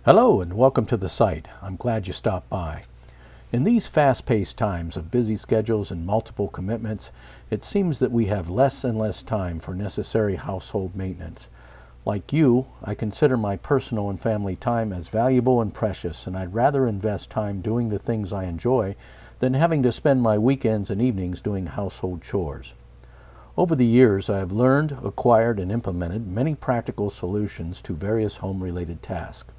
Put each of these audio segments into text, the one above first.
Hello and welcome to the site. I'm glad you stopped by. In these fast-paced times of busy schedules and multiple commitments, it seems that we have less and less time for necessary household maintenance. Like you, I consider my personal and family time as valuable and precious, and I'd rather invest time doing the things I enjoy than having to spend my weekends and evenings doing household chores. Over the years, I have learned, acquired, and implemented many practical solutions to various home-related tasks.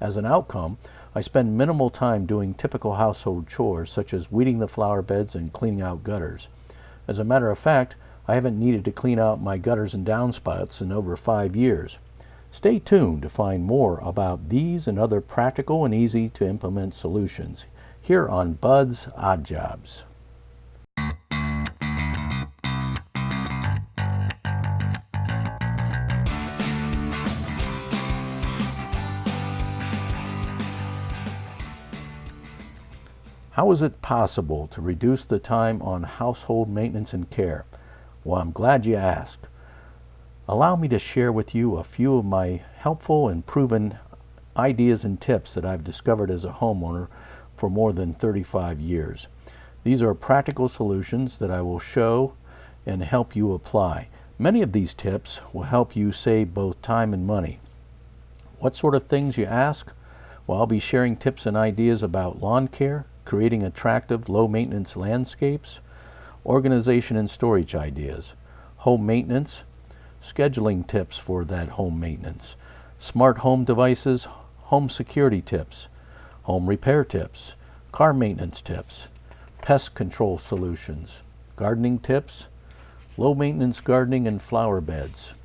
As an outcome, I spend minimal time doing typical household chores such as weeding the flower beds and cleaning out gutters. As a matter of fact, I haven't needed to clean out my gutters and downspouts in over 5 years. Stay tuned to find more about these and other practical and easy to implement solutions here on Bud's Odd Jobs. How is it possible to reduce the time on household maintenance and care? Well, I'm glad you asked. Allow me to share with you a few of my helpful and proven ideas and tips that I've discovered as a homeowner for more than 35 years. These are practical solutions that I will show and help you apply. Many of these tips will help you save both time and money. What sort of things, you ask? Well, I'll be sharing tips and ideas about lawn care, creating attractive low-maintenance landscapes, organization and storage ideas, home maintenance, scheduling tips for that home maintenance, smart home devices, home security tips, home repair tips, car maintenance tips, pest control solutions, gardening tips, low-maintenance gardening and flower beds,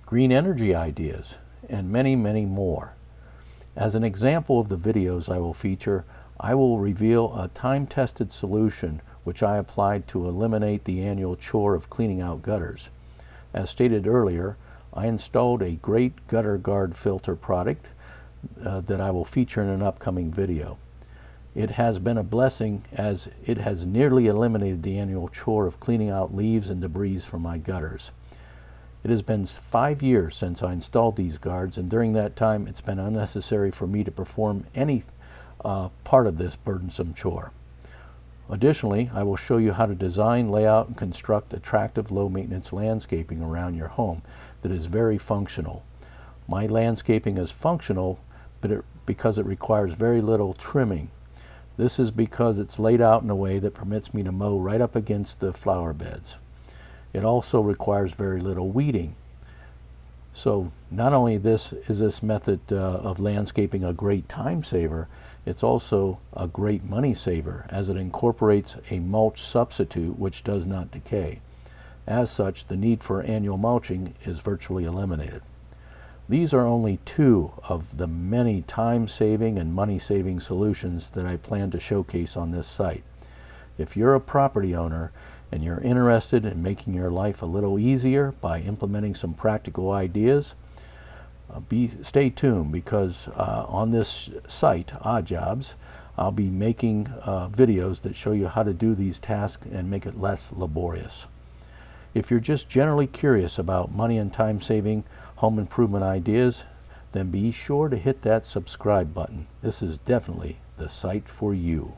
green energy ideas, and many, many more. As an example of the videos I will feature, I will reveal a time-tested solution which I applied to eliminate the annual chore of cleaning out gutters. As stated earlier, I installed a great gutter guard filter product that I will feature in an upcoming video. It has been a blessing as it has nearly eliminated the annual chore of cleaning out leaves and debris from my gutters. It has been 5 years since I installed these guards, and during that time it's been unnecessary for me to perform any part of this burdensome chore. Additionally, I will show you how to design, lay out, and construct attractive low-maintenance landscaping around your home that is very functional. My landscaping is functional because it requires very little trimming. This is because it's laid out in a way that permits me to mow right up against the flower beds. It also requires very little weeding. So not only is this method of landscaping a great time saver, it's also a great money saver as it incorporates a mulch substitute which does not decay. As such, the need for annual mulching is virtually eliminated. These are only two of the many time-saving and money-saving solutions that I plan to showcase on this site. If you're a property owner and you're interested in making your life a little easier by implementing some practical ideas, stay tuned, because on this site, Odd Jobs, I'll be making videos that show you how to do these tasks and make it less laborious. If you're just generally curious about money and time-saving home improvement ideas, then be sure to hit that subscribe button. This is definitely the site for you.